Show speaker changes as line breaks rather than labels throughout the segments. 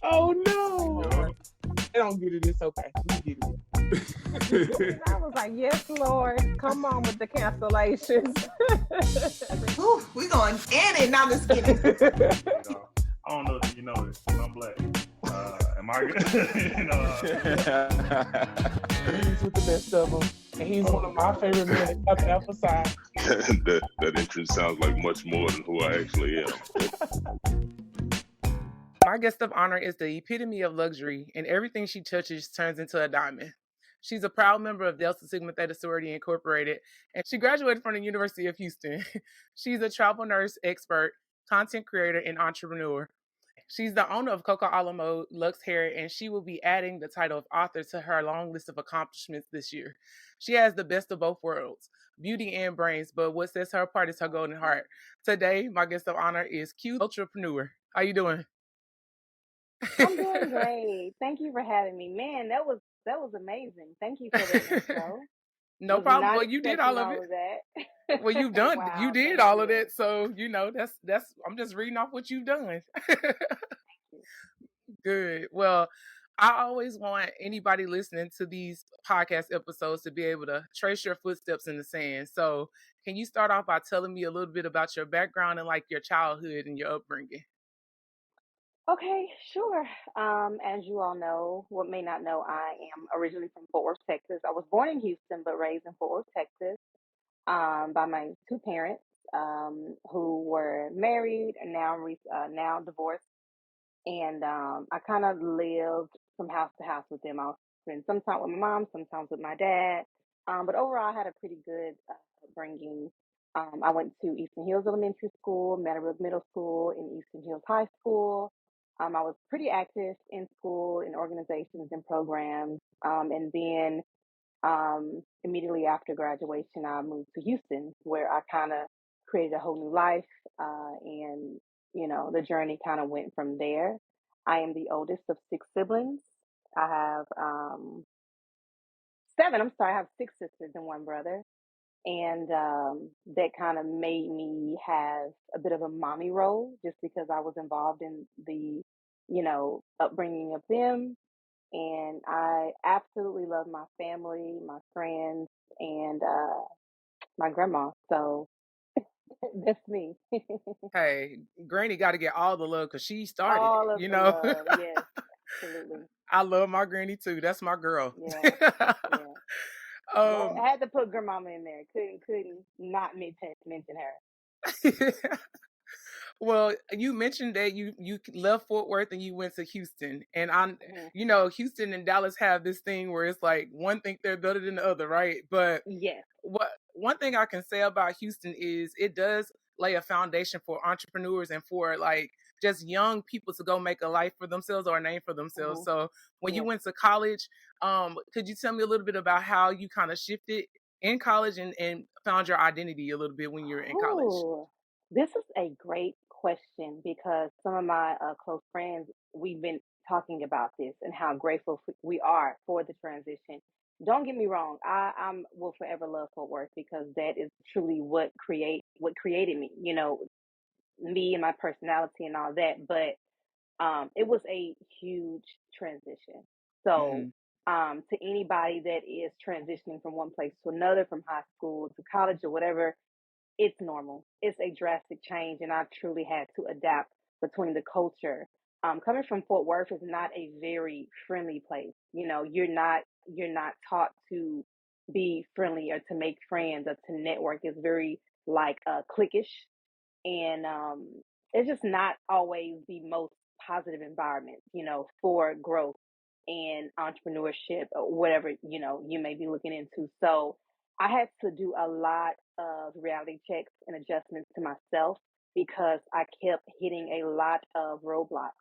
Oh no.
Yeah.
I don't get it. It's okay. We get it.
I was like, yes, Lord, come on with the cancellations.
Ooh, we going in it. Now just kidding.
You know, I don't know if you know this, but I'm black. Am I good?
He's with the best of them. And he's one of my favorite men to emphasize.
that entrance sounds like much more than who I actually am.
My guest of honor is the epitome of luxury, and everything she touches turns into a diamond. She's a proud member of Delta Sigma Theta Sorority Incorporated, and she graduated from the University of Houston. She's a travel nurse expert, content creator, and entrepreneur. She's the owner of Cocoalamode Luxe Hair, and she will be adding the title of author to her long list of accomplishments this year. She has the best of both worlds, beauty and brains, but what sets her apart is her golden heart. Today, my guest of honor is Que The Ultrapreneur. How you doing?
I'm doing great. Thank you for having me. Man, that was amazing. Thank you for the intro.
No
Was
problem.
not
Well, you did all of
expecting
it.
that.
Well, you've done.
Wow,
You did
thank
all of
you.
that. So that's. I'm just reading off what you've done. Good. Well, I always want anybody listening to these podcast episodes to be able to trace your footsteps in the sand. So, can you start off by telling me a little bit about your background and like your childhood and your upbringing?
Okay, sure. As you all know, what may not know, I am originally from Fort Worth, Texas. I was born in Houston, but raised in Fort Worth, Texas, by my two parents, who were married and now divorced. And I kind of lived from house to house with them. I was spend some time with my mom, sometimes with my dad. But overall, I had a pretty good upbringing. I went to Eastern Hills Elementary School, Meadowbrook Middle School, and Eastern Hills High School. I was pretty active in school, in organizations and programs. And then immediately after graduation, I moved to Houston, where I kind of created a whole new life. And, the journey kind of went from there. I am the oldest of six siblings. I have seven. I'm sorry, I have six sisters and one brother. And that kind of made me have a bit of a mommy role just because I was involved in the, upbringing of them. And I absolutely love my family, my friends, and my grandma. So that's me.
Hey, Granny got to get all the love because she started
All
it.
of the love. Yes, absolutely.
I love my granny too. That's my girl.
Yeah, yeah.
um,
I had to put grandmama in there. Couldn't not mention her.
Well, you mentioned that you left Fort Worth and you went to Houston, and
Mhm.
Houston and Dallas have this thing where it's like one think they're better than the other, right? But
Yes.
what one thing I can say about Houston is it does lay a foundation for entrepreneurs and for like just young people to go make a life for themselves or a name for themselves.
Hmm.
So when you
Yes.
went to college, could you tell me a little bit about how you kind of shifted in college and found your identity a little bit when you were in college?
Oh, this is a great question because some of my close friends, we've been talking about this and how grateful we are for the transition. Don't get me wrong, I will forever love Fort Worth because that is truly what created me, me and my personality and all that. But it was a huge transition. So,
Hmm.
to anybody that is transitioning from one place to another, from high school to college or whatever, it's normal. It's a drastic change, and I truly had to adapt between the culture. Coming from Fort Worth is not a very friendly place. You're not taught to be friendly or to make friends or to network. It's very like cliquish, and it's just not always the most positive environment, for growth and entrepreneurship or whatever you may be looking into. So I had to do a lot of reality checks and adjustments to myself because I kept hitting a lot of roadblocks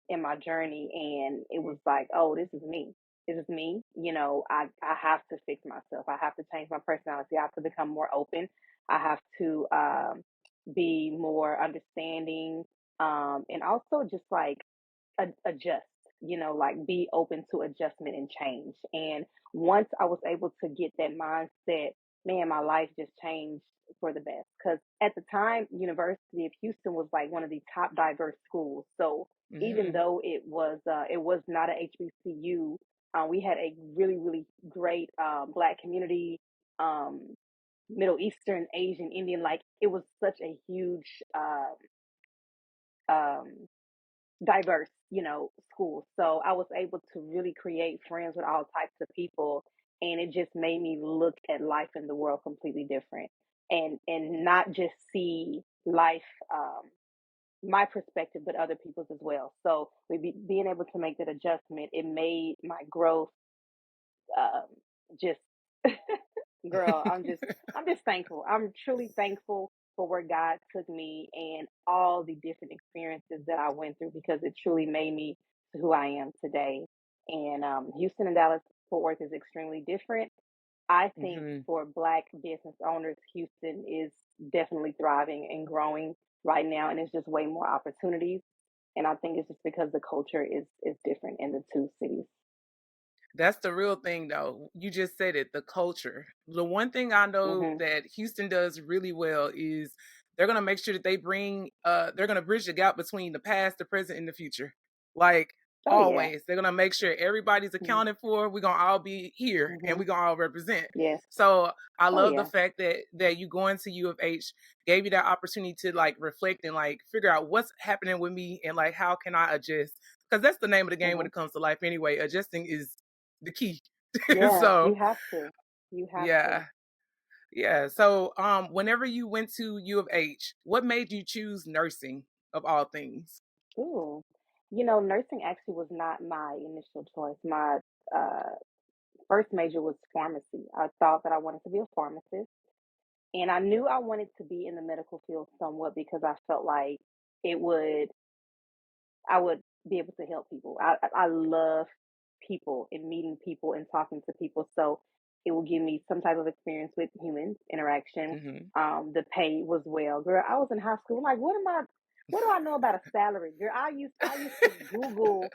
in my journey, and it was like, oh, this is me. This is me. I have to fix myself. I have to change my personality. I have to become more open. I have to be more understanding, and also just like adjust, like be open to adjustment and change. And once I was able to get that mindset, man, my life just changed for the best. Because at the time, University of Houston was like one of the top diverse schools. So even
Hmm.
though it was not a HBCU, we had a really really great Black community, um, Middle Eastern, Asian, Indian. Like it was such a huge um, diverse, school. So I was able to really create friends with all types of people, and it just made me look at life in the world completely different, and not just see life my perspective, but other people's as well. So being able to make that adjustment, it made my growth um, just girl, I'm just thankful. I'm truly thankful for where God took me and all the different experiences that I went through because it truly made me to who I am today. And Houston and Dallas Fort Worth is extremely different. I think
Hmm.
for Black business owners, Houston is definitely thriving and growing right now, and it's just way more opportunities. And I think it's just because the culture is different in the two cities.
That's the real thing, though. You just said it, the culture. The one thing I know
Mhm.
that Houston does really well is they're gonna make sure that they're gonna bridge the gap between the past, the present, and the future. Like
Oh yeah.
always. They're gonna make sure everybody's
Mhm.
accounted for. We're gonna all be here and
Mhm.
we're gonna all represent.
Yes.
So I
Oh
love the
yeah.
fact that you going to U of H gave you that opportunity to like reflect and like figure out what's happening with me and like how can I adjust. Because that's the name of the game when
Mhm.
it comes to life anyway. Adjusting is the key.
Yeah,
So
you have to. You have to.
yeah. Yeah. So whenever you went to U of H, what made you choose nursing of all things?
Ooh. Nursing actually was not my initial choice. My uh, first major was pharmacy. I thought that I wanted to be a pharmacist, and I knew I wanted to be in the medical field somewhat because I felt like it would I would be able to help people. I love people and meeting people and talking to people. So it will give me some type of experience with human interaction.
Hmm.
The pay was well. Girl, I was in high school. Like, what do I know about a salary? Girl, I used to Google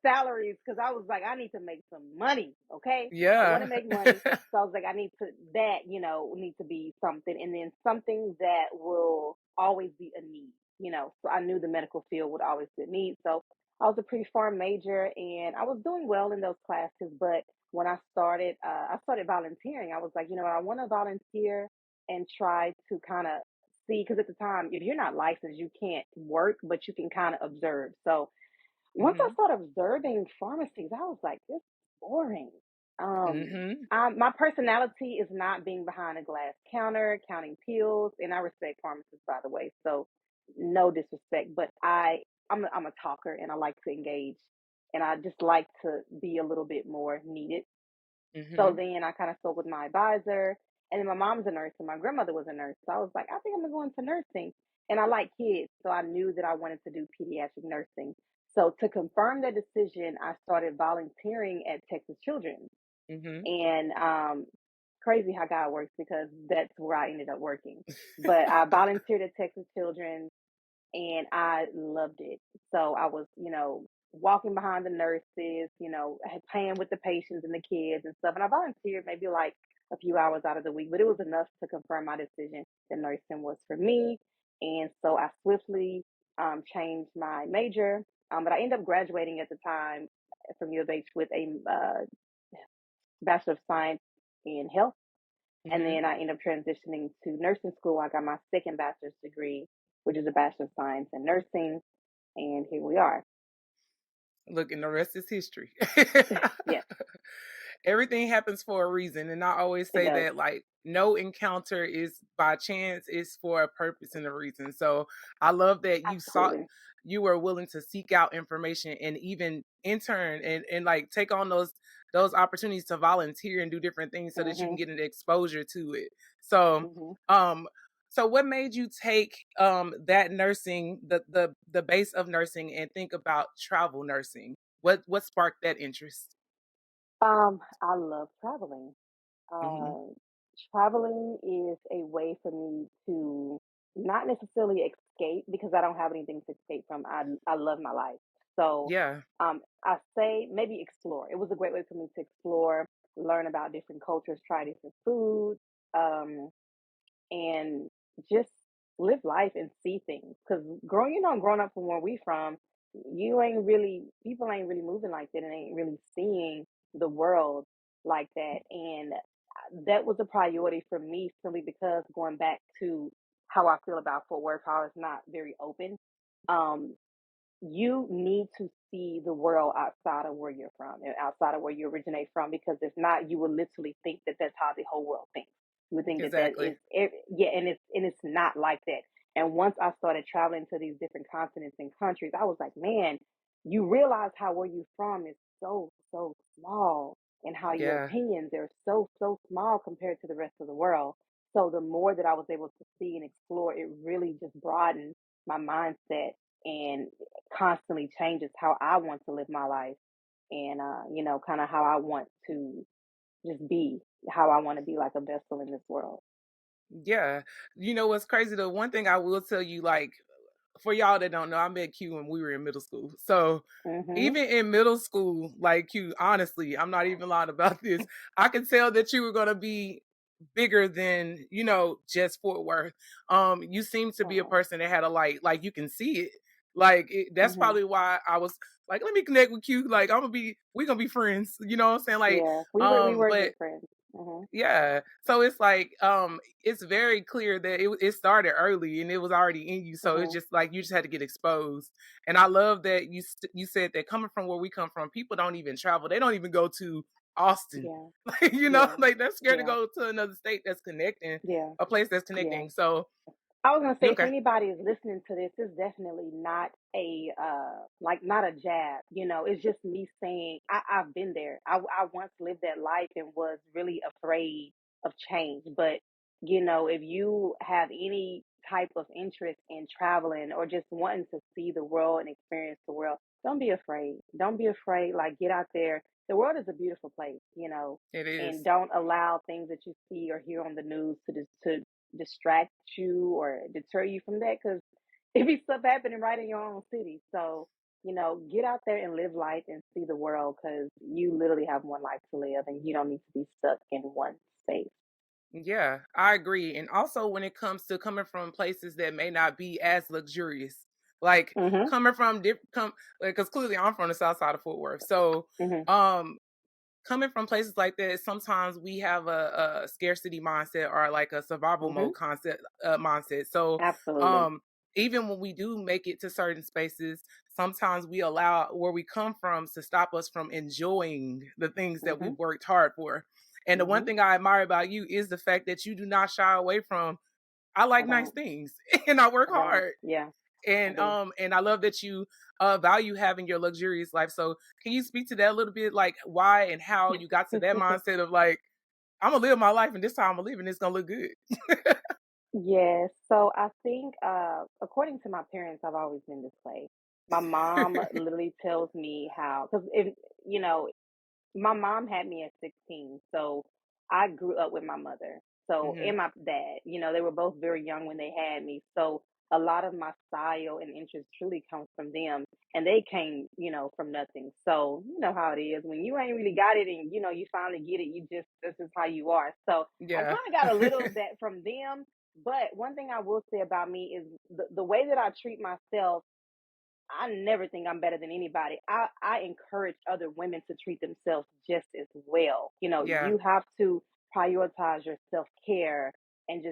salaries because I was like, I need to make some money. Okay. I want to
Yeah.
make money. So I was like, I need to that, need to be something and then something that will always be a need, So I knew the medical field would always be a need. So I was a pre-farm major and I was doing well in those classes. But when I started volunteering. I was like, I want to volunteer and try to kind of see, because at the time, if you're not licensed, you can't work, but you can kind of observe. So once I
Hmm.
started observing pharmacies, I was like, this is boring.
Hmm.
My personality is not being behind a glass counter, counting pills, and I respect pharmacists, by the way. So no disrespect, but I'm a talker and I like to engage, and I just like to be a little bit more needed. So
Hmm.
then I kind of spoke with my advisor, and then my mom's a nurse and my grandmother was a nurse. So I was like, I think I'm gonna go into nursing. And I like kids, so I knew that I wanted to do pediatric nursing. So to confirm that decision, I started volunteering at Texas Children's.
Hmm.
And crazy how God works because that's where I ended up working. But I volunteered at Texas Children's and I loved it. So I was, walking behind the nurses, playing with the patients and the kids and stuff. And I volunteered maybe like a few hours out of the week, but it was enough to confirm my decision that nursing was for me. And so I swiftly changed my major. But I ended up graduating at the time from U of H with a Bachelor of Science in Health. And
Hmm.
then I ended up transitioning to nursing school. I got my second bachelor's degree, which is a Bachelor of Science in Nursing, and here we are.
Look, and the rest is history.
Yes,
Everything happens for a reason. And I always
it
say
does.
that like no encounter is by chance, it's for a purpose and a reason. So I love that
Absolutely.
you were willing to seek out information and even intern and like take on those opportunities to volunteer and do different things so that you can
Mhm.
get an exposure to it. So
Mhm.
um so what made you take that nursing, the base of nursing and think about travel nursing? What sparked that interest?
I love traveling.
Mhm.
Uh, Traveling is a way for me to not necessarily escape because I don't have anything to escape from. I love my life. So
Yeah.
I say maybe explore. It was a great way for me to explore, learn about different cultures, try different foods. and just live life and see things. Because growing up from where we from, people ain't really moving like that and ain't really seeing the world like that. And that was a priority for me simply because going back to how I feel about Fort Worth, how it's not very open. Um, you need to see the world outside of where you're from and outside of where you originate from, because if not, you will literally think that that's how the whole world thinks. You would think that that
Exactly.
is yeah, and it's not like that. And once I started traveling to these different continents and countries, I was like, man, you realize how where you're from is so small, and how your
Yeah.
opinions are so small compared to the rest of the world. So the more that I was able to see and explore, it really just broadened my mindset and constantly changes how I want to live my life, and kind of how I want to just be, how I want to be like a vessel in this world.
Yeah. You know what's crazy? The one thing I will tell you, like, for y'all that don't know, I met Q when we were in middle school. So
Mhm.
even in middle school, like Q, honestly, I'm not even lying about this. I could tell that you were gonna be bigger than, just Fort Worth. You seem to be a
Oh.
person that had a light, like you can see it. Like that's
Mhm.
probably why I was like, let me connect with Q. Like we're gonna be friends. You know what I'm saying? Like,
Yeah, we were
but
good friends. Mhm.
yeah. So it's like it's very clear that it started early and it was already in you. So it's
Mhm.
just like you just had to get exposed. And I love that you said that coming from where we come from, people don't even travel. They don't even go to Austin.
Yeah.
Like,
Yeah.
like they're scared to
Yeah.
go to another state that's connecting,
Yeah.
a place that's
Yeah.
connecting. So
I was gonna say, if
okay.
anybody is listening to this, it's definitely not a not a jab. It's just me saying I've been there. I once lived that life and was really afraid of change. But if you have any type of interest in traveling or just wanting to see the world and experience the world, don't be afraid. Don't be afraid. Like, get out there. The world is a beautiful place.
It
And
is.
don't allow things that you see or hear on the news to distract you or deter you from that, because it be stuff happening right in your own city. So, get out there and live life and see the world, because you literally have one life to live and you don't need to be stuck in one space.
Yeah, I agree. And also when it comes to coming from places that may not be as luxurious, like
Mhm.
coming from different, because clearly I'm from the south side of Fort Worth. So,
Mhm.
um, coming from places like that, sometimes we have a scarcity mindset or like a survival
Mhm.
mode concept mindset. So,
Absolutely.
um, even when we do make it to certain spaces, sometimes we allow where we come from to stop us from enjoying the things that we
Mhm.
worked hard for. And the one
Mhm.
thing I admire about you is the fact that you do not shy away from, I like
I
nice
don't.
things and I work
I don't.
hard.
Yeah, I
And
do.
I love that you value having your luxurious life. So can you speak to that a little bit, like why and how you got to that mindset of like, I'm gonna live my life and this time I'm living, it's gonna look good.
Yes. So I think, according to my parents, I've always been this way. My mom literally tells me how, because if you know, my mom had me at 16, so I grew up with my mother. So,
Hmm.
and my dad, they were both very young when they had me. So a lot of my style and interest truly comes from them, and they came, from nothing. So you know how it is when you ain't really got it, and you finally get it. You just This is how you are. So I
Yeah.
kind of got a little of that from them. But one thing I will say about me is the way that I treat myself. I never think I'm better than anybody. I encourage other women to treat themselves just as well.
Yeah.
You have to prioritize your self care and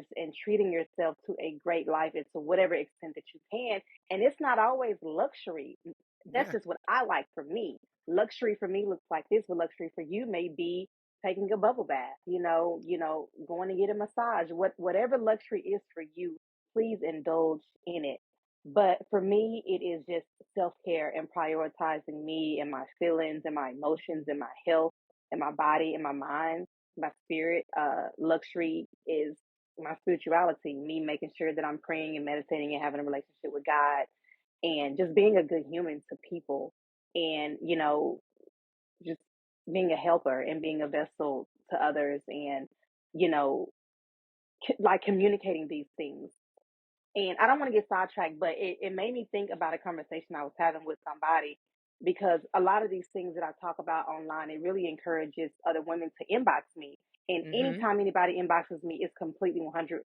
treating yourself to a great life and to whatever extent that you can. And it's not always luxury. That's
Yeah.
just what I like for me. Luxury for me looks like this, but luxury for you may be taking a bubble bath, going to get a massage. Whatever luxury is for you, please indulge in it. But for me, it is just self care and prioritizing me and my feelings and my emotions and my health and my body and my mind, my spirit. Luxury is my spirituality, me making sure that I'm praying and meditating and having a relationship with God and just being a good human to people and, just being a helper and being a vessel to others and, you know, like communicating these things. And I don't want to get sidetracked, but it made me think about a conversation I was having with somebody, because a lot of these things that I talk about online, it really encourages other women to inbox me And
Mhm.
anytime anybody inboxes me, it's completely 100%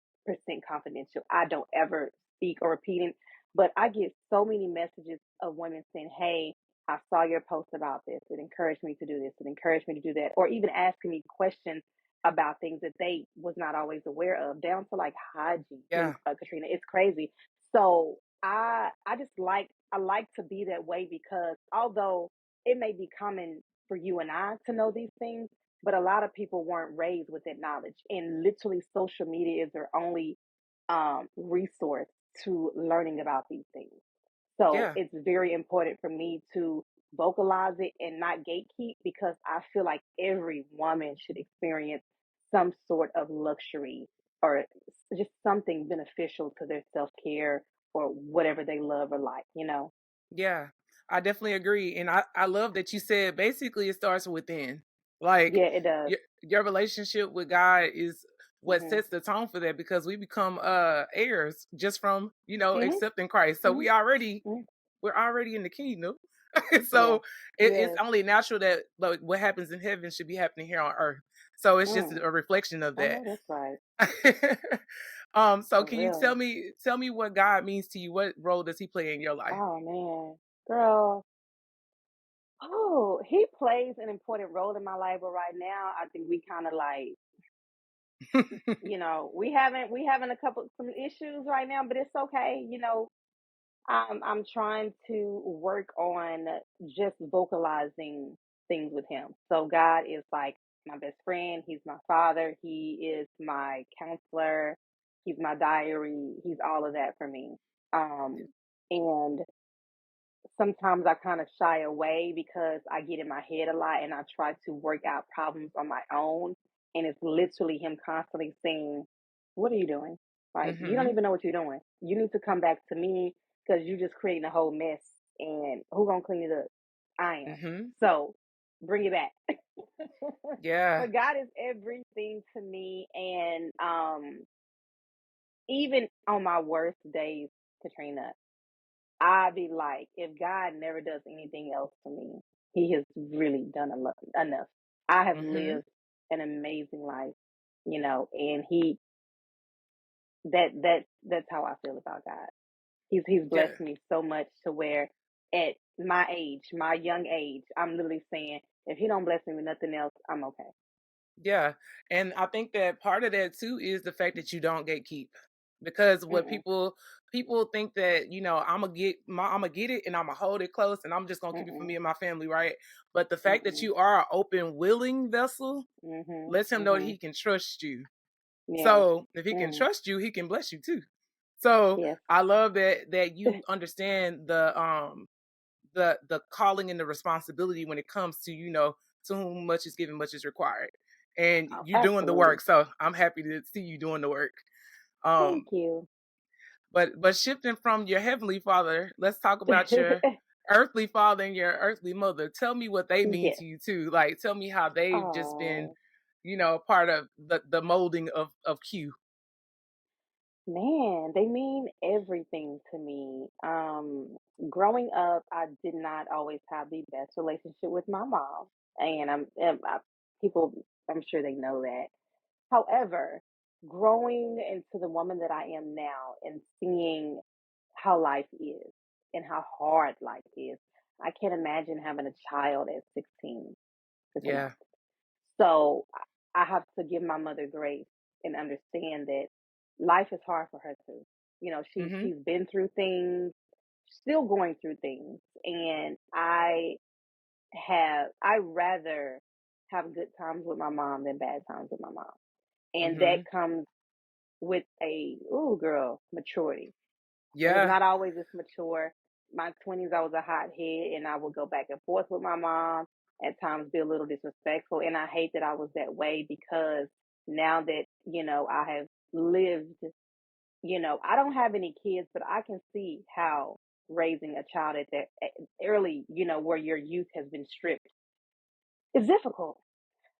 confidential. I don't ever speak or repeat it. But I get so many messages of women saying, hey, I saw your post about this. It encouraged me to do this. It encouraged me to do that. Or even asking me questions about things that they was not always aware of, down to like hygiene,
Yeah.
Katrina. It's crazy. So I just I like to be that way, because although it may be common for you and I to know these things, but a lot of people weren't raised with that knowledge. And literally, social media is their only resource to learning about these things. So
Yeah.
it's very important for me to vocalize it and not gatekeep, because I feel like every woman should experience some sort of luxury, or just something beneficial to their self care or whatever they love or like, you know?
Yeah, I definitely agree. And I love that you said basically it starts within. Like
Yeah, it does.
your relationship with God is what
Hmm.
sets the tone for that, because we become heirs just from,
Hmm.
accepting Christ. So
Hmm. Hmm.
we're already in the kingdom.
Yeah.
So it's
Yes.
only natural that like what happens in heaven should be happening here on earth. So it's just
Mm.
a reflection of
I
that.
know that's right.
So
For
can you
real.
tell me what God means to you? What role does he play in your life?
Oh man. Girl. Oh, he plays an important role in my life, but right now I think we kind of like, we having a couple some issues right now, but it's okay. I'm trying to work on just vocalizing things with him. So God is like my best friend. He's my father. He is my counselor. He's my diary. He's all of that for me. And sometimes I kind of shy away because I get in my head a lot and I try to work out problems on my own. And it's literally him constantly saying, what are you doing? Like, you don't
Mhm.
even know what you're doing. You need to come back to me, because you're just creating a whole mess. And who gonna clean it up? I am.
Mhm.
So bring it back.
Yeah.
But God is everything to me. And even on my worst days, Katrina, I be like, if God never does anything else for me, He has really done enough. I have
Mhm.
lived an amazing life, and that's how I feel about God. He's
Yeah.
blessed me so much to where at my age, my young age, I'm literally saying, if He don't bless me with nothing else, I'm okay.
Yeah. And I think that part of that too is the fact that you don't gatekeep. Because what
Mm-mm,
people think that, I'm gonna get it and I'm gonna hold it close and I'm just gonna keep it for
mm-mm,
me and my family, right? But the fact that
mm-mm,
you are an open, willing vessel
mm-hmm,
lets him know that
mm-hmm.
he can trust you.
Yeah.
So if he can
Mm,
trust you, he can bless you too. So
yes.
I love that you understand the calling and the responsibility when it comes to, to whom much is given, much is required. And
Oh,
you're doing the
absolutely.
work. So I'm happy to see you doing the work.
Thank
Um,
you.
but shifting from your heavenly father, let's talk about your earthly father and your earthly mother. Tell me what they mean
Yes.
to you too. Like tell me how they've just been,
Oh.
part of the molding of Q.
Man, they mean everything to me. Growing up, I did not always have the best relationship with my mom, and people, I'm sure they know that. However, growing into the woman that I am now and seeing how life is and how hard life is, I can't imagine having a child at 16. It's a
Yeah.
so I have to give my mother grace and understand that life is hard for her too.
Mhm.
She's been through things, still going through things, and I rather have good times with my mom than bad times with my mom. And that
Mhm.
comes with a ooh girl maturity. I was
Yeah.
not always this mature. My 20s, I was a hothead and I would go back and forth with my mom, at times be a little disrespectful. And I hate that I was that way, because now that, I have lived, I don't have any kids, but I can see how raising a child at that early, where your youth has been stripped, is difficult.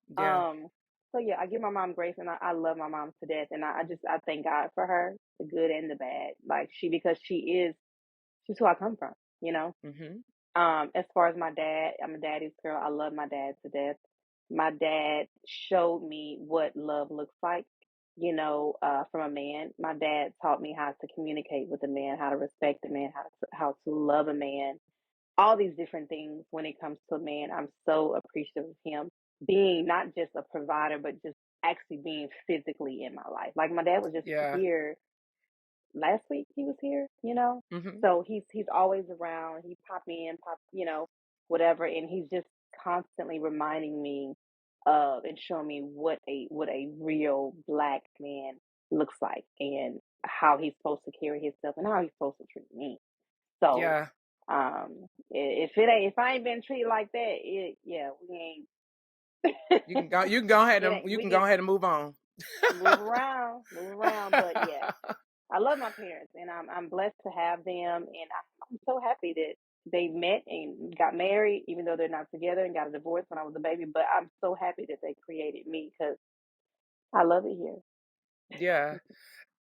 Yeah.
Um, so yeah, I give my mom grace, and I love my mom to death. And I thank God for her, the good and the bad. Like because she's who I come from, you know.
Mhm.
As far as my dad, I'm a daddy's girl. I love my dad to death. my dad showed me what love looks like, from a man. My dad taught me how to communicate with a man, how to respect a man, how to love a man, all these different things when it comes to a man. I'm so appreciative of him being not just a provider, but just actually being physically in my life. Like my dad was just
Yeah.
here last week. He was here,
Hmm.
so he's always around. He pop in, whatever, and he's just constantly reminding me of and showing me what a real black man looks like and how he's supposed to carry himself and how he's supposed to treat me. So,
Yeah.
if I ain't been treated like that, yeah, we ain't.
You can go. You can go ahead
It
and
ain't.
you
We
can go
can
ahead and move on.
move around. But yeah, I love my parents, and I'm blessed to have them, and I'm so happy that they met and got married, even though they're not together, and got a divorce when I was a baby. But I'm so happy that they created me because I love it here.
Yeah.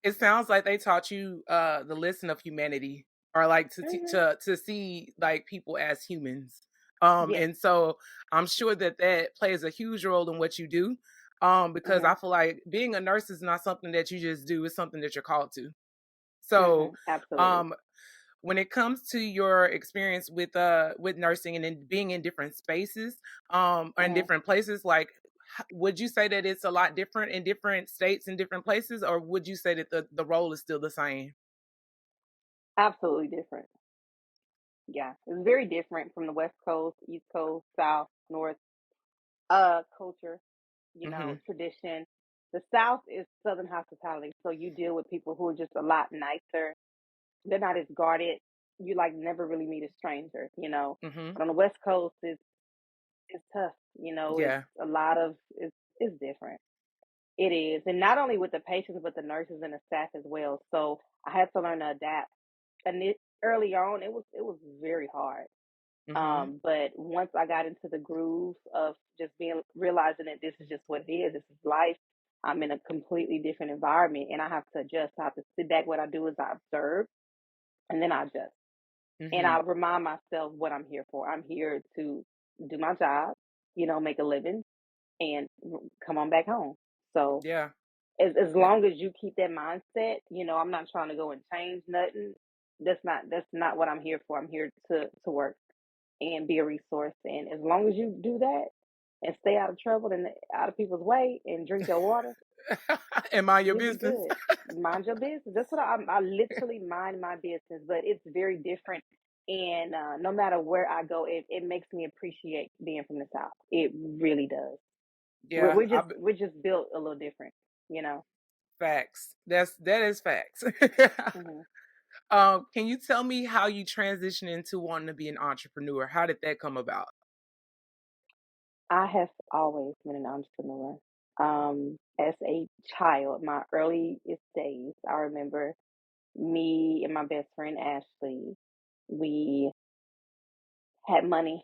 It sounds like they taught you the lesson of humanity, or like
Hmm.
to see like people as humans.
Yes.
And so I'm sure that that plays a huge role in what you do. Because
Hmm.
I feel like being a nurse is not something that you just do; it's something that you're called to. So,
Absolutely.
um, when it comes to your experience with nursing and in being in different spaces or in
Hmm.
different places, like would you say that it's a lot different in different states and different places, or would you say that the role is still the same?
Absolutely different. Yeah, it's very different from the West Coast, East Coast, South, North. Culture,
Hmm.
tradition. The South is Southern hospitality, so you deal with people who are just a lot nicer. They're not as guarded. You like never really meet a stranger.
Hmm.
But on the West Coast, it's tough. It's
Yeah.
a lot of it's different. It is, and not only with the patients, but the nurses and the staff as well. So I had to learn to adapt. And early on, it was very hard.
Hmm.
But once I got into the groove of just realizing that this is just what it is, this is life. I'm in a completely different environment and I have to adjust. I have to sit back. What I do is I observe and then I adjust. And
Hmm.
I remind myself what I'm here for. I'm here to do my job, make a living and come on back home. So
Yeah.
as
Yeah.
long as you keep that mindset, I'm not trying to go and change nothing. That's not what I'm here for. I'm here to work and be a resource. And as long as you do that and stay out of trouble and out of people's way and drink your water,
And mind your
you'll be
business.
good. Mind your business. That's what I literally mind my business, but it's very different. And no matter where I go, it makes me appreciate being from the South. It really does. We're,
Yeah.
we're just we're just built a little different, you know.
Facts. That is facts.
Hmm.
Can you tell me how you transitioned into wanting to be an entrepreneur? How did that come about?
I have always been an entrepreneur. As a child, my earliest days, I remember me and my best friend Ashley, we had money,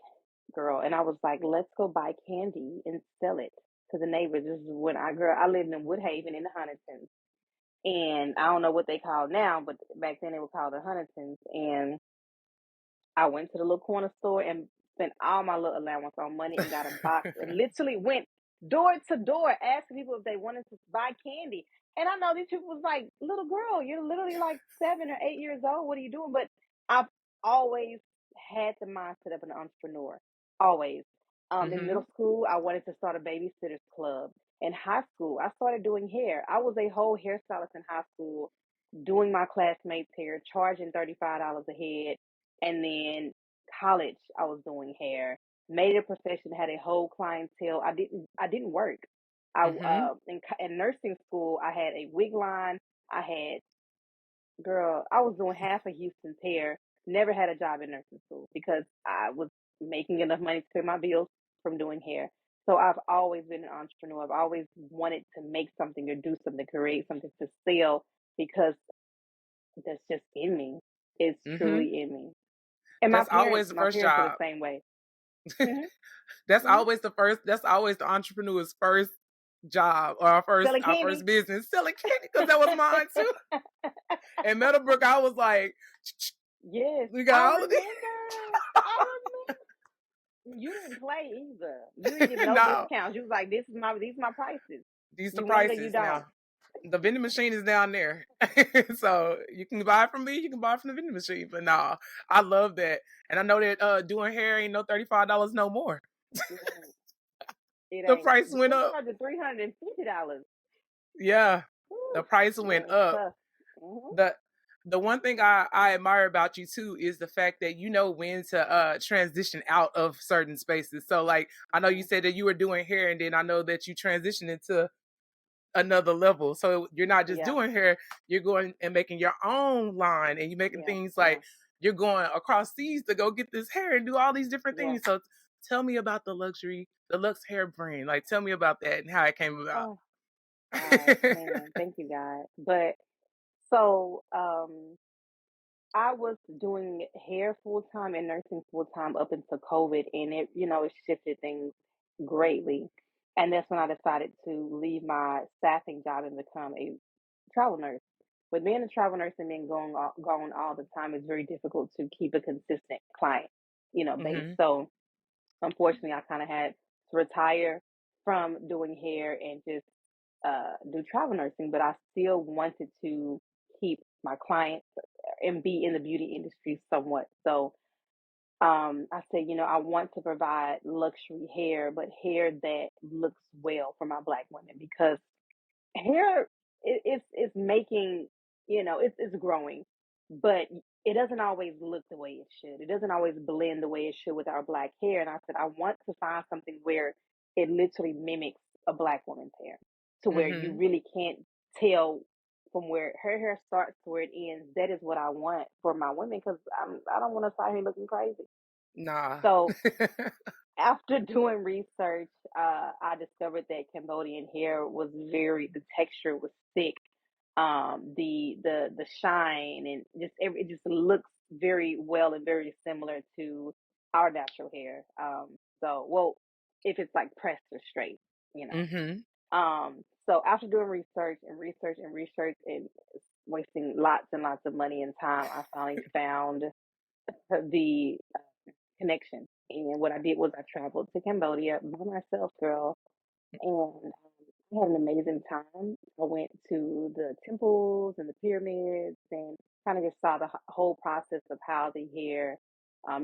girl, and I was like, let's go buy candy and sell it to the neighbors. This is when I lived in Woodhaven in the Huntingtons. And I don't know what they call now, but back then they were called the Huntingtons. And I went to the little corner store and spent all my little allowance on money and got a box and literally went door to door asking people if they wanted to buy candy. And I know these people was like, little girl, you're literally like 7 or 8 years old. What are you doing? But I've always had the mindset of an entrepreneur. Always. In
Hmm.
middle school, I wanted to start a babysitters club. In high school, I started doing hair. I was a whole hairstylist in high school, doing my classmates' hair, charging $35 a head. And then college, I was doing hair, made it a profession, had a whole clientele. I didn't work.
Hmm.
In nursing school, I had a wig line. I had girl, I was doing half of Houston's hair. Never had a job in nursing school because I was making enough money to pay my bills from doing hair. So I've always been an entrepreneur. I've always wanted to make something or do something, create something to sell because that's just in me. It's
Hmm.
truly in me. And
That's always the
my
first
parents were the
job.
same way. Hmm.
That's
Hmm.
always the first. That's always the entrepreneur's first job, or
Selling
our first
candy.
business, selling candy, because that was mine too. And Meadowbrook, I was like,
Yes,
we
I
got all of these.
remember. I remember. You didn't play either. You didn't get no
No,
discounts. You was like, these my prices.
these the
You want it or you
prices
don't.
now. The vending machine is down there. So you can buy it from me, you can buy it from the vending machine. But nah, I love that. And I know that doing hair ain't no $35 no more.
It ain't. It
The
ain't.
price went
They
up.
charge you $350.
Yeah. The price
Yeah,
went
it's
up.
tough. Hmm.
The the one thing I admire about you too is the fact that you know when to transition out of certain spaces. So like I know you
Hmm.
said that you were doing hair and then I know that you transitioned into another level. So you're not just
Yeah,
doing hair, you're going and making your own line and you're making
yeah,
things
yeah,
like you're going across seas to go get this hair and do all these different
yeah.
things. So tell me about the Lux Hair brand. Like tell me about that and how it came about.
Oh God, man, thank you, God. But so, I was doing hair full time and nursing full time up until COVID, and it shifted things greatly. And that's when I decided to leave my staffing job and become a travel nurse. With being a travel nurse and then going all the time, it's very difficult to keep a consistent client, base.
Hmm.
So unfortunately, I kind of had to retire from doing hair and just do travel nursing, but I still wanted to keep my clients and be in the beauty industry somewhat. So I said, I want to provide luxury hair, but hair that looks well for my Black women because hair it's making it's growing, but it doesn't always look the way it should. It doesn't always blend the way it should with our Black hair. And I said I want to find something where it literally mimics a Black woman's hair, to where you
Hmm.
really can't tell from where her hair starts to where it ends. That is what I want for my women because I don't want to start here looking crazy.
Nah.
So after doing research, I discovered that Cambodian hair was the texture was thick, the shine and it just looks very well and very similar to our natural hair. Well, if it's like pressed or straight, you know.
Hmm.
So after doing research and research and research and wasting lots and lots of money and time, I finally found the connection. And what I did was I traveled to Cambodia by myself, girl, and I had an amazing time. I went to the temples and the pyramids and kind of just saw the whole process of how the hair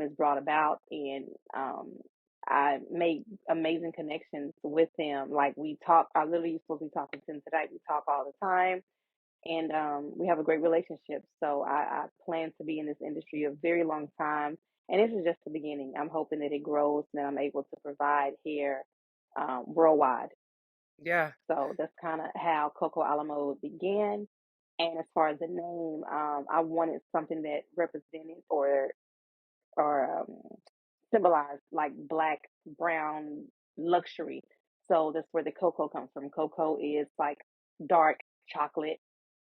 is brought about. And I made amazing connections with them. Like we talk, I literally supposed to be talking to them today. We talk all the time and we have a great relationship. So I plan to be in this industry a very long time, and this is just the beginning. I'm hoping that it grows and that I'm able to provide hair worldwide.
Yeah.
So that's kind of how Cocoalamode began. And as far as the name, I wanted something that represented or symbolized like black, brown luxury. So that's where the cocoa comes from. Cocoa is like dark chocolate,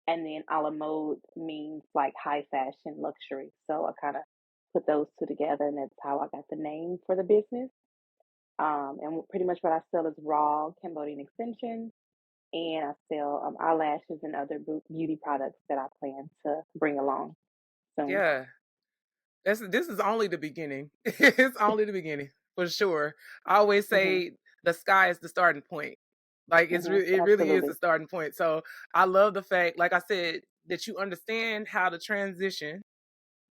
and then a la mode means like high fashion luxury. So I kind of put those two together, and that's how I got the name for the business. And pretty much what I sell is raw Cambodian extensions, and I sell eyelashes and other beauty products that I plan to bring along soon.
Yeah. This is only the beginning. It's only the beginning for sure. I always
Hmm.
say the sky is the starting point. Like
Hmm.
it really is the
Absolutely.
starting point. So I love the fact, like I said, that you understand how to transition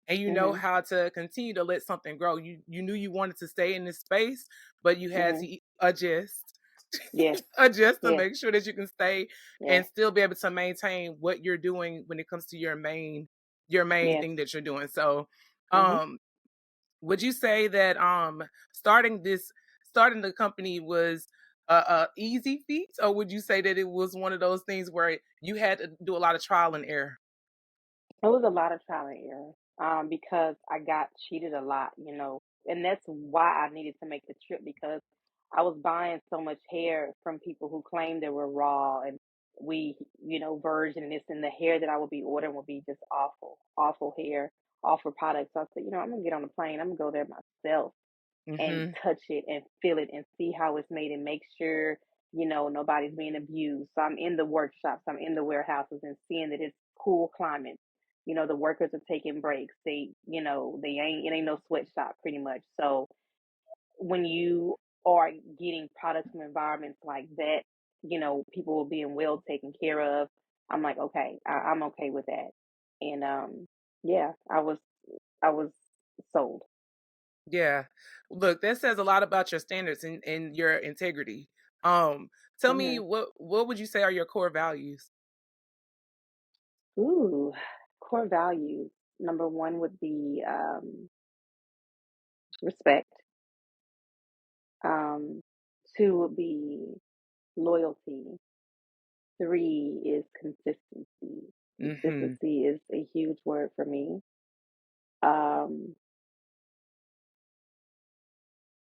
and you know
Hmm.
how to continue to let something grow. You knew you wanted to stay in this space, but you had
Hmm.
to adjust,
Yes.
adjust to
Yes.
make sure that you can stay and
Yes.
still be able to maintain what you're doing when it comes to your main
Yes.
thing that you're doing. So,
Hmm.
um, would you say that starting starting the company was a easy feat, or would you say that it was one of those things where you had to do a lot of trial and error?
It was a lot of trial and error, because I got cheated a lot, and that's why I needed to make the trip because I was buying so much hair from people who claimed they were raw and virgin and this, and the hair that I would be ordering would be just awful, awful hair, awful products. So I said, I'm gonna get on the plane, I'm gonna go there myself and
Hmm.
touch it and feel it and see how it's made and make sure nobody's being abused. So I'm in the workshops, I'm in the warehouses and seeing that it's cool climate. The workers are taking breaks. They ain't it ain't no sweatshop pretty much. So when you are getting products from environments like that, people being well taken care of, I'm like, okay, I'm okay with that. And yeah, I was sold.
Yeah. Look, that says a lot about your standards and your integrity. Um, Tell me
Hmm.
what would you say are your core values?
Ooh, core values. Number one would be respect. Um, two would be loyalty. Three is consistency.
Mhm.
Consistency is a huge word for me. Um,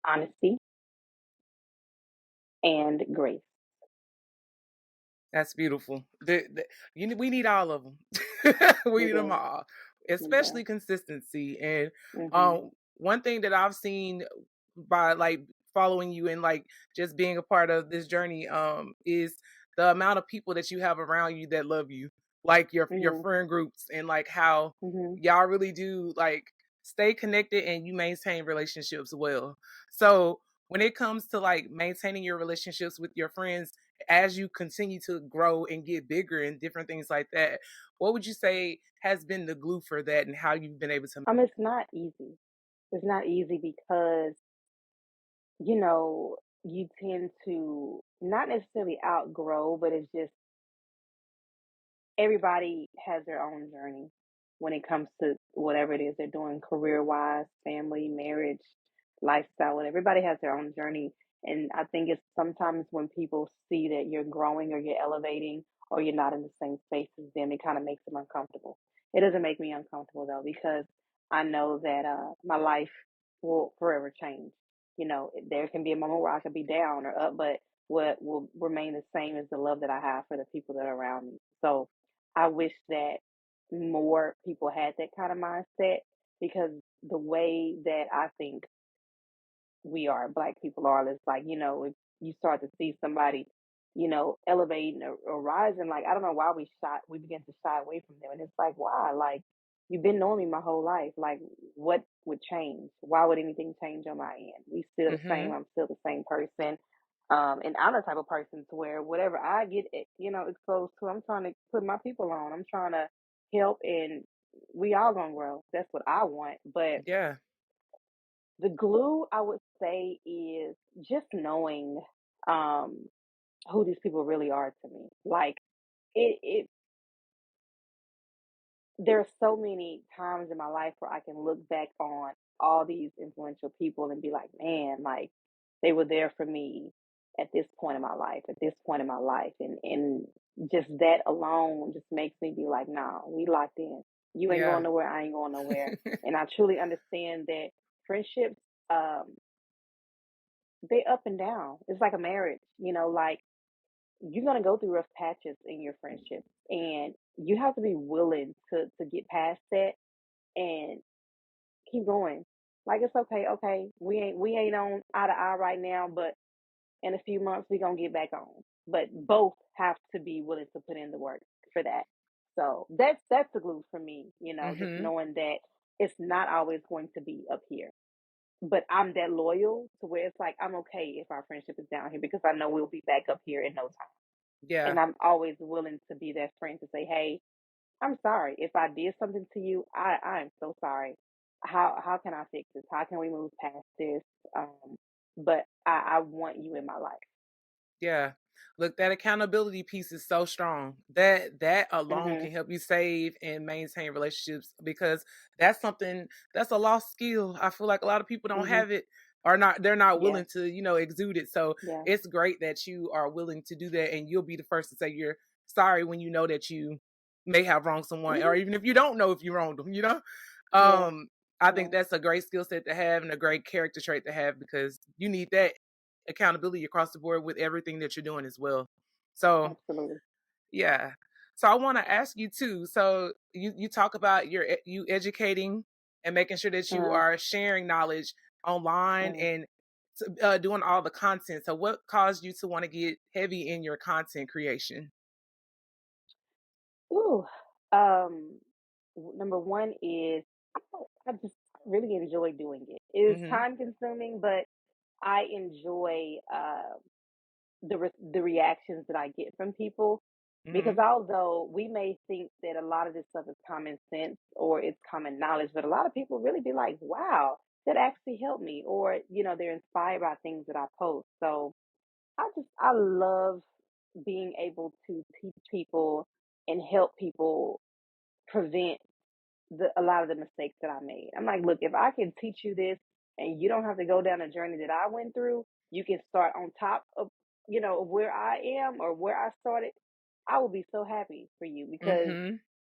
honesty and grace.
That's beautiful. We need all of them. We
We
need them
do.
all,
We do.
especially consistency. And
Mhm.
one thing that I've seen by like following you and like just being a part of this journey is the amount of people that you have around you that love you, like your
Mhm.
friend groups, and like how
Mhm.
y'all really do like stay connected and you maintain relationships well. So when it comes to like maintaining your relationships with your friends as you continue to grow and get bigger and different things like that, what would you say has been the glue for that and how you've been able to?
It's not easy. It's not easy because you tend to not necessarily outgrow, but it's just everybody has their own journey when it comes to whatever it is they're doing career wise, family, marriage, lifestyle, whatever. Everybody has their own journey. And I think it's sometimes when people see that you're growing or you're elevating or you're not in the same space as them, it kind of makes them uncomfortable. It doesn't make me uncomfortable though, because I know that my life will forever change. There can be a moment where I could be down or up, but what will remain the same is the love that I have for the people that are around me. So I wish that more people had that kind of mindset, because the way that I think we are, black people are, it's like, if you start to see somebody, elevating or rising, like, I don't know why we begin to shy away from them. And it's like, why? Like, you've been knowing me my whole life. Like, what would change? Why would anything change on my end? We still the same.
Mhm.
I'm still the same person. And I'm the type of person to where whatever I get, exposed to, I'm trying to put my people on. I'm trying to help, and we all gonna grow. That's what I want. But
Yeah.
the glue, I would say, is just knowing um, who these people really are to me. Like, it there are so many times in my life where I can look back on all these influential people and be like, man, like they were there for me at this point in my life, at this point in my life. And just that alone just makes me be like, nah, we locked in. You ain't going
Yeah.
nowhere, I ain't going nowhere. And I truly understand that friendships, um, they up and down. It's like a marriage, like you're gonna go through rough patches in your friendships, and you have to be willing to get past that and keep going. Like, it's okay, okay. We ain't on eye to eye right now, but in a few months we gonna get back on. But both have to be willing to put in the work for that. So that's the glue for me, just
Mhm.
knowing that it's not always going to be up here. But I'm that loyal to where it's like I'm okay if our friendship is down here, because I know we'll be back up here in no time.
Yeah.
And I'm always willing to be that friend to say, hey, I'm sorry. If I did something to you, I'm so sorry. How can I fix this? How can we move past this? But I want you in my life.
Yeah. Look, that accountability piece is so strong. That alone
Mhm.
can help you save and maintain relationships because that's something that's a lost skill. I feel like a lot of people don't
Mhm.
have it or not they're not
Yeah.
willing to, exude it. So
Yeah.
it's great that you are willing to do that and you'll be the first to say you're sorry when you know that you may have wronged someone or
Mhm.
even if you don't know if you wronged them.
Yeah.
Um I think
Yeah.
that's a great skill set to have and a great character trait to have because you need that accountability across the board with everything that you're doing as well. So,
Absolutely.
yeah. So I want to ask you too. So you talk about you educating and making sure that you
Uh,
are sharing knowledge online
uh.
and doing all the content. So what caused you to want to get heavy in your content creation?
Ooh. Number one is I just really enjoy doing it. It is
Mhm.
time consuming, but I enjoy the reactions that I get from people, because
Hmm.
although we may think that a lot of this stuff is common sense or it's common knowledge, but a lot of people really be like, "Wow, that actually helped me," or they're inspired by things that I post. So I love being able to teach people and help people prevent a lot of the mistakes that I made. I'm like, look, if I can teach you this and you don't have to go down the journey that I went through, you can start on top of, of where I am or where I started. I will be so happy for you, because
Hmm.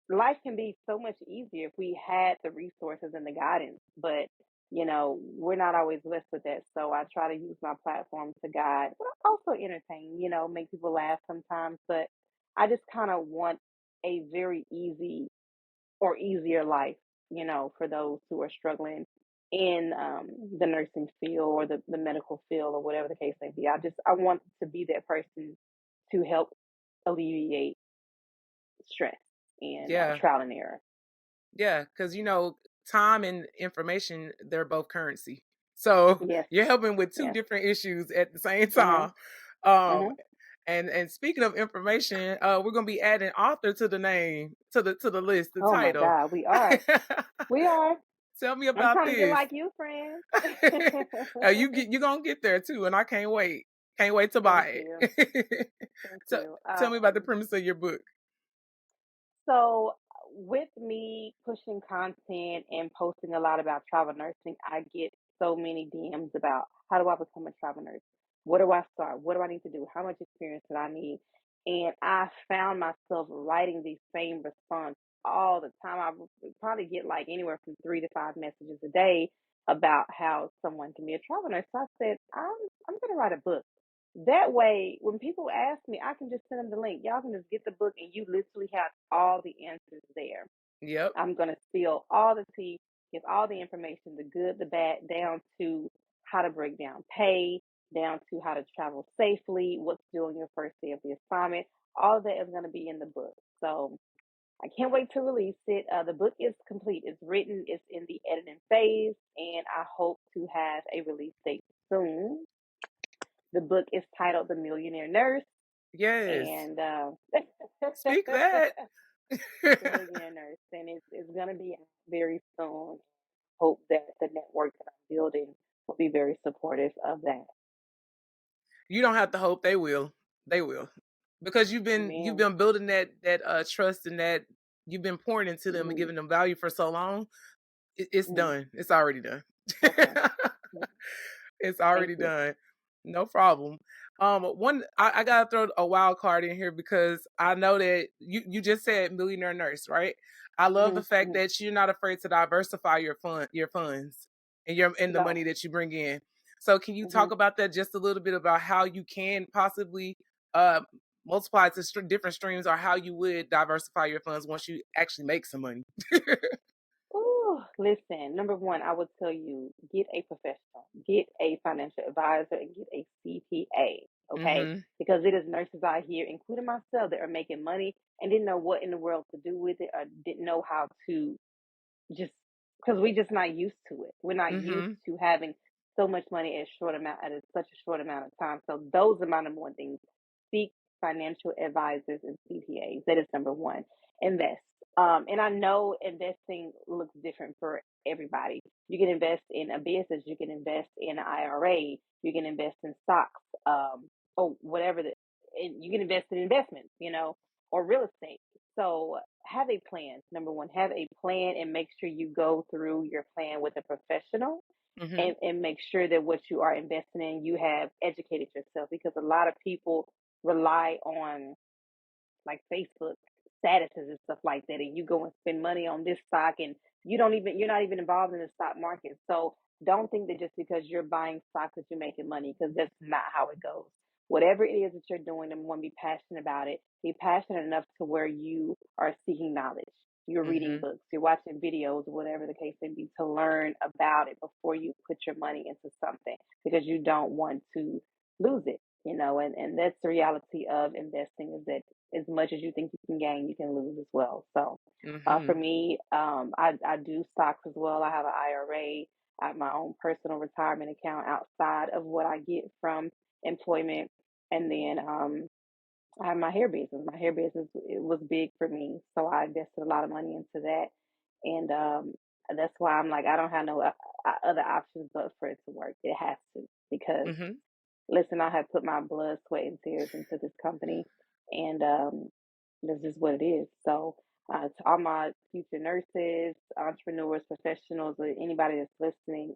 life can be so much easier if we had the resources and the guidance. But, we're not always blessed with that. So I try to use my platform to guide, but also entertain, make people laugh sometimes. But I just kind of want a very easy or easier life, for those who are struggling in the nursing field or the medical field or whatever the case may be. I want to be that person to help alleviate stress and
Yeah.
trial and error.
Yeah. Because, time and information, they're both currency. So
Yes,
you're helping with two
yes.
different issues at the same
Mhm.
time. Um,
Mhm.
and speaking of information, we're gonna be adding author to the name, to the list, the
Oh my
title.
God, we are. We are.
Tell me
I'm
about
trying to get
this.
like you, friends.
You gonna get there too, and I can't wait. Can't wait to
Thank
buy
you.
it.
Thank
So
you.
tell me about the premise of your book.
So, with me pushing content and posting a lot about travel nursing, I get so many DMs about, how do I become a travel nurse? Where do I start? What do I need to do? How much experience do I need? And I found myself writing these same response all the time. I would probably get like anywhere from 3 to 5 messages a day about how someone can be a travel nurse. So I said, I'm going to write a book. That way, when people ask me, I can just send them the link. Y'all can just get the book and you literally have all the answers there.
Yep.
I'm going to spill all the tea, give all the information, the good, the bad, down to how to break down pay, down to how to travel safely, what to do on your first day of the assignment. All of that is going to be in the book. So I can't wait to release it. The book is complete. It's written. It's in the editing phase, and I hope to have a release date soon. The book is titled The Millionaire Nurse,
Yes.
and
Speak that.
The Millionaire Nurse, and it's gonna be out very soon. Hope that the network that I'm building will be very supportive of that.
You don't have to hope, they will. They will. Because you've
Amen.
been building that trust, and that you've been pouring into them and
Hmm.
giving them value for so long. It's
Hmm.
done. It's already done.
Okay.
It's
Thank
already
you.
done. No problem. I gotta throw a wild card in here, because I know that you just said millionaire nurse, right? I love
Hmm.
the fact
Hmm.
that you're not afraid to diversify your funds and the money
No.
that you bring in. So can you
Hmm.
talk about that just a little bit, about how you can possibly uh multiply it to different streams, or how you would diversify your funds once you actually make some money?
Ooh, listen, number one, I would tell you, get a professional, get a financial advisor, and get a CPA, okay?
Mhm.
Because it is nurses out here, including myself, that are making money and didn't know what in the world to do with it, or didn't know how to just, because we're just not used to it. We're not used
Mhm.
to having so much money at such a short amount of time. So those are my number one things. Seek financial advisors and CPAs. That is number one. Invest. And I know investing looks different for everybody. You can invest in a business. You can invest in an IRA. You can invest in stocks, or whatever. And you can invest in investments, or real estate. So have a plan. Number one, have a plan and make sure you go through your plan with a professional,
Mhm.
and make sure that what you are investing in, you have educated yourself, because a lot of people rely on like Facebook statuses and stuff like that, and you go and spend money on this stock, and you're not even involved in the stock market. So don't think that just because you're buying stocks that you're making money, because that's not how it goes. Whatever it is that you're doing, number one, be passionate about it. Be passionate enough to where you are seeking knowledge. You're reading
Mhm.
books, you're watching videos, whatever the case may be, to learn about it before you put your money into something, because you don't want to lose it. And that's the reality of investing, is that as much as you think you can gain, you can lose as well. So for
Mm-hmm.
me, I do stocks as well. I have an IRA. I have my own personal retirement account outside of what I get from employment. And then I have my hair business. My hair business, it was big for me, so I invested a lot of money into that, and that's why I'm like I don't have no other options but for it to work. It has to because
Mm-hmm.
listen, I have put my blood, sweat, and tears into this company, and that's just what it is. So, to all my future nurses, entrepreneurs, professionals, or anybody that's listening,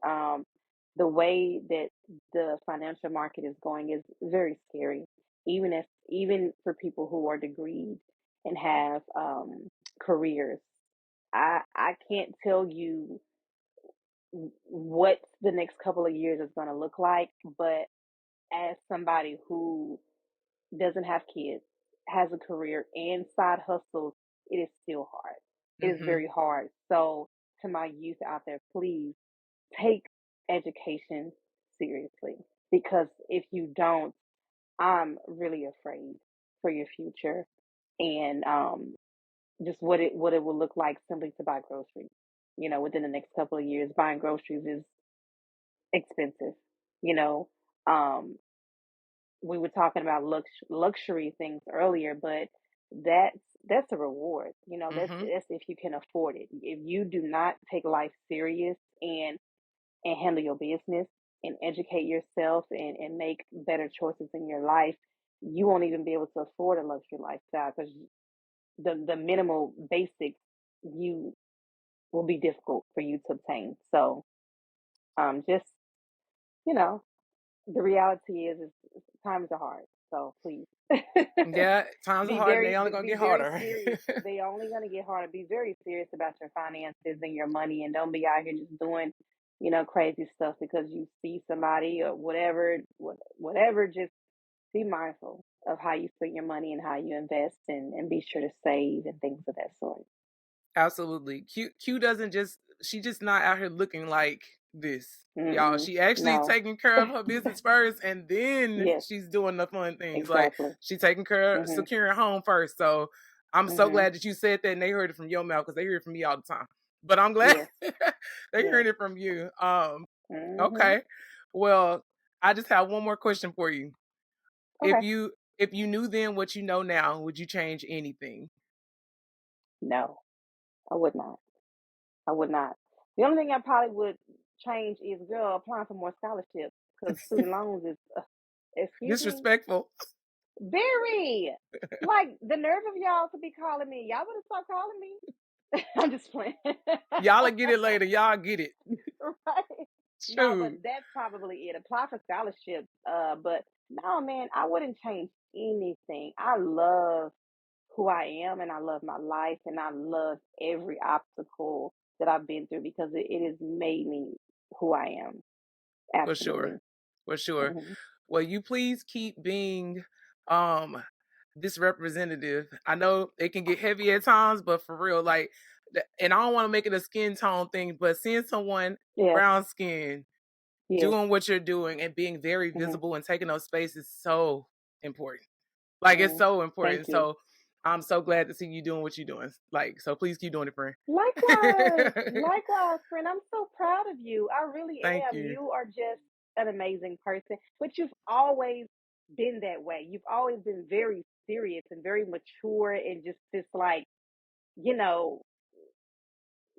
the way that the financial market is going is very scary. Even for people who are degreed and have careers, I can't tell you what the next couple of years is going to look like, but as somebody who doesn't have kids, has a career and side hustles, it is still hard. It is
Mm-hmm.
very hard. So, to my youth out there, please take education seriously because if you don't, I'm really afraid for your future and just what it will look like simply to buy groceries. You know, within the next couple of years, buying groceries is expensive. You know, um, we were talking about luxury things earlier, but that's that's a reward. You know,
Mm-hmm.
that's if you can afford it. If you do not take life serious and handle your business and educate yourself and make better choices in your life, you won't even be able to afford a luxury lifestyle because the minimal basics you will be difficult for you to obtain. So just you know, the reality is times are hard. So please
Yeah, times are hard and they only gonna
be
get
very
harder.
serious. They only gonna get harder. Be very serious about your finances and your money, and don't be out here just doing, crazy stuff because you see somebody or whatever, whatever. Just be mindful of how you spend your money and how you invest, and be sure to save and things of that sort.
Absolutely. Q doesn't just she just not out here looking like this. Y'all,
Mm-mm.
she actually
No.
taking care of her business first and then
Yes.
she's doing the fun things. Like
Exactly.
she taking care of
Mhm.
securing home first. So I'm so
Mhm.
glad that you said that and they heard it from your mouth because they hear it from me all the time. But I'm glad
Yes.
they
Yes.
heard it from you.
Mhm.
Okay. Well, I just have one more question for you.
Okay.
If you knew then what you know now, would you change anything?
No, I would not. I would not. The only thing I probably would change is girl applying for more scholarships because student loans is, excuse me,
Disrespectful.
very like the nerve of y'all to be calling me. Y'all better stop calling me. I'm just playing.
Y'all will get it later. Y'all get it.
Right? No, but
Shoot.
that's probably it. Apply for scholarships. But no, man, I wouldn't change anything. I love who I am and I love my life and I love every obstacle that I've been through because it has made me who I am.
For sure.
Absolutely.
For sure.
Hmm.
Well, you please keep being um this representative. I know it can get heavy at times, but for real, like and I don't want to make it a skin tone thing, but seeing someone
Yes.
brown skin
Yes.
doing what you're doing and being very
Hmm.
visible and taking up space is so important. Like it's
Hmm.
so
Thank
important.
you.
So I'm so glad to see you doing what you're doing. Like, so please keep doing it, friend.
Likewise. Likewise, friend. I'm so proud of you. I really
Thank
am.
you.
You are just an amazing person, but you've always been that way. You've always been very serious and very mature and just like, you know,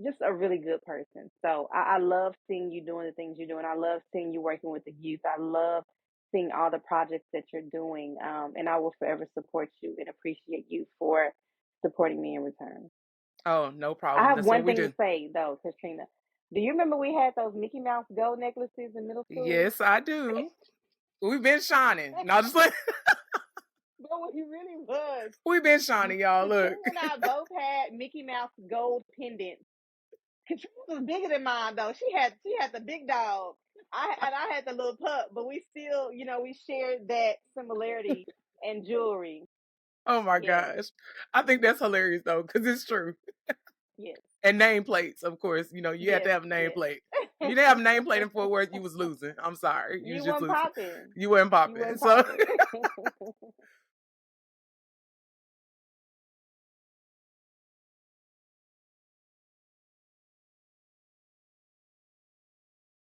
just a really good person. So I love seeing you doing the things you're doing. I love seeing you working with the youth. I love seeing all the projects that you're doing. And I will forever support you and appreciate you for supporting me in return.
Oh, no
I
problem.
have
That's what
one
we
thing to
do.
say though, Katrina. Do you remember we had those Mickey Mouse gold necklaces in middle school?
Yes, I do. We've been shining. No, just like
But we really was.
we've been shining, y'all. Look.
Katrina and I both had Mickey Mouse gold pendants. Katrina was bigger than mine though. She had the big dog. I had the little pup, but we still, we shared that similarity and jewelry.
Oh my
Yes,
gosh. I think that's hilarious though, because it's true.
yes,
And nameplates, of course. You have to
yes,
have a
yes.
nameplate. If you didn't have a nameplate in Fort Worth, you was losing. I'm sorry. You was
You
just
weren't
losing.
popping.
You weren't
You
popping.
weren't
So
popping.